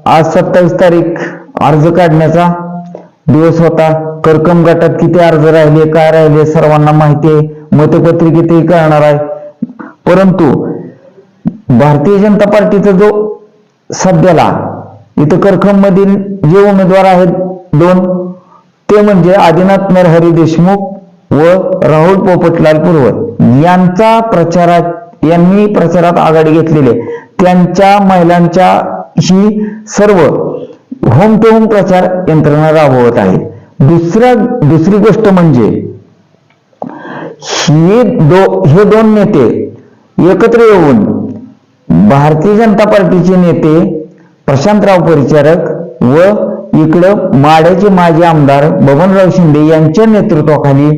आज 27 तारीख अर्ज काढण्याचा दिवस होता। करकम गटात किती अर्ज राहिले, काय राहिले सर्वांना माहिती आहे, मतपत्रिकेतही कळणार आहे। परंतु भारतीय जनता पार्टीचा जो सध्याला इथं करकम मधील जे उमेदवार आहेत दोन, ते म्हणजे आदिनाथ नरहरी देशमुख व राहुल पोपटलाल पूर्वत यांनी प्रचारात आघाडी घेतलेली आहे। त्यांच्या महिलांच्या ही सर्व होम टू होम प्रचार यंत्रणा राबवत आहे। दुसरी गोष्ट म्हणजे हे दोन नेते एकत्र येऊन भारतीय जनता पार्टीचे नेते प्रशांतराव परिचारक व इकडं माढ्याचे माजी आमदार बबनराव शिंदे यांच्या नेतृत्वाखाली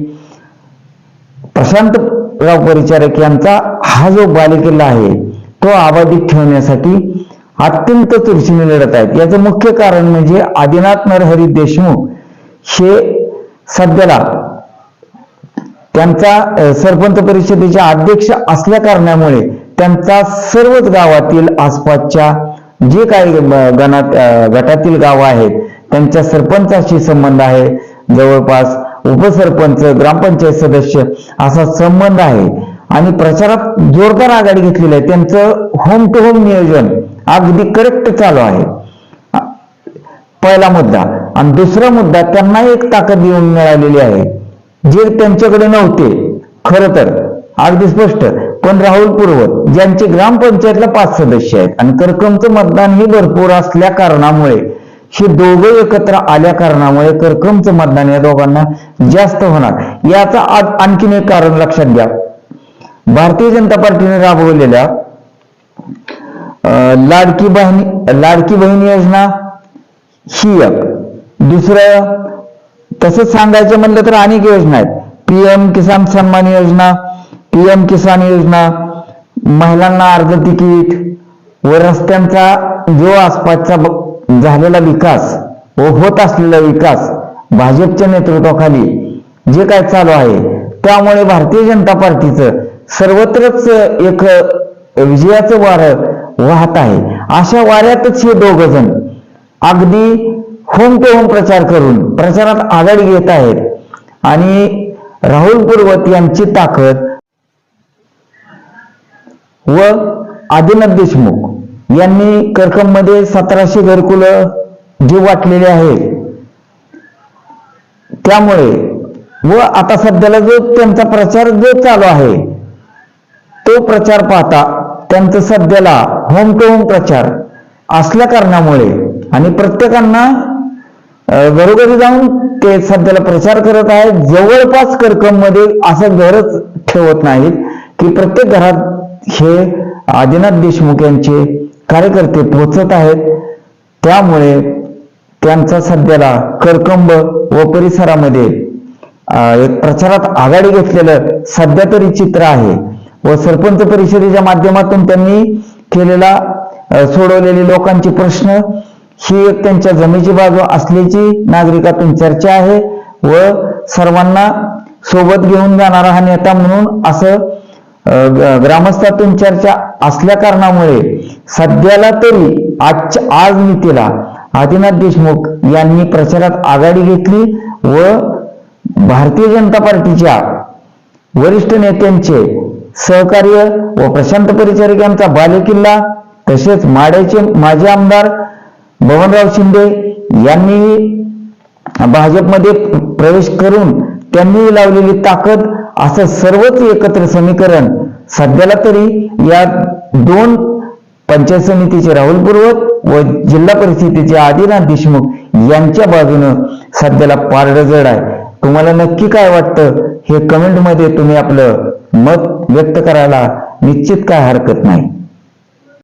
प्रशांतराव परिचारक यांचा हा जो बालेकिल्ला आहे तो अबाधित ठेवण्यासाठी अत्यंत चुरशीने लढत आहेत। याचं मुख्य कारण म्हणजे आदिनाथ नरहरी देशमुख हे सध्याला त्यांचा सरपंच परिषदेचे अध्यक्ष असल्या कारणामुळे त्यांचा सर्वच गावातील आसपासच्या जे काही गटातील गाव आहेत त्यांच्या सरपंचाशी संबंध आहे, जवळपास उपसरपंच, ग्रामपंचायत सदस्य असा संबंध आहे आणि प्रचारात जोरदार आघाडी घेतलेली आहे। त्यांचं होम टू होम नियोजन अगदी करेक्ट चालू आहे, पहिला मुद्दा। आणि दुसरा मुद्दा, त्यांना एक ताकद येऊन मिळालेली आहे जे त्यांच्याकडे नव्हते खरं तर, अगदी स्पष्ट। पण राहुल पूर्वत ज्यांचे ग्रामपंचायतला 5 सदस्य आहेत आणि करकमचं मतदान हे भरपूर असल्या कारणामुळे, हे दोघं एकत्र आल्या कारणामुळे करकमचं मतदान या दोघांना जास्त होणार। याचा आणखीन एक कारण लक्षात घ्या, भारतीय जनता पार्टीने राबवलेल्या लाडकी बहीण योजना ही एक, दुसरं तसंच सांगायचं म्हणलं तर अनेक योजना आहेत। PM किसान सन्मान योजना, PM किसान योजना, महिलांना अर्ध तिकीट व रस्त्यांचा जो आसपासचा झालेला विकास व होत असलेला विकास भाजपच्या नेतृत्वाखाली जे काय चालू आहे, त्यामुळे भारतीय जनता पार्टीचं सर्वत्रच एक विजयाचं वारं वाहत आहे। अशा वाऱ्यातच हे दोघ जण अगदी होम टू होम प्रचार करून प्रचारात आघाडी घेत आहेत आणि राहुल पूर्वत यांची ताकद व आदिनाथ देशमुख यांनी करकम मध्ये 1700 घरकुलं जे वाटलेले आहेत त्यामुळे व आता सध्याला जो त्यांचा प्रचार जो चालू आहे तो प्रचार पाहता त्यांचं सध्याला होम टू होम प्रचार असल्या कारणामुळे आणि प्रत्येकांना घरोघरी जाऊन ते सध्याला प्रचार करत आहेत। जवळपास करकम मध्ये असं घरच ठेवत नाहीत की प्रत्येक घरात हे आदिनाथ देशमुख यांचे कार्यकर्ते पोहोचत आहेत। त्यामुळे त्यांचा सध्याला करकंब व परिसरामध्ये एक प्रचारात आघाडी घेतलेलं सध्या तरी चित्र आहे व सरपंच परिषदेच्या माध्यमातून त्यांनी केलेला सोडवलेले लोकांचे प्रश्न ही एक त्यांच्या जमेची बाजू असल्याची नागरिकातून चर्चा आहे व सर्वांना सोबत घेऊन जाणारा हा नेता म्हणून असं ग्रामस्थातून चर्चा असल्या कारणामुळे सध्याला तरी आज नीतीला आदिनाथ देशमुख यांनी प्रचारात आघाडी घेतली व भारतीय जनता पार्टीच्या वरिष्ठ नेत्यांचे सहकार्य व प्रशांत परिचारक यांचा बालेकिल्ला, तसेच माढ्याचे माजी आमदार बबनराव शिंदे यांनी भाजपमध्ये प्रवेश करून त्यांनी लावलेली ताकद, असं सर्वच एकत्र समीकरण सध्याला तरी या 2 पंचायत समितीचे राहुल पूर्वत व जिल्हा परिषदेचे आदिनाथ देशमुख यांच्या बाजूनं सध्याला पारडं जड आहे। तुम्हाला नक्की काय वाटतं हे कमेंट मध्ये तुम्ही आपलं मत व्यक्त करायला निश्चित काय हरकत नाही।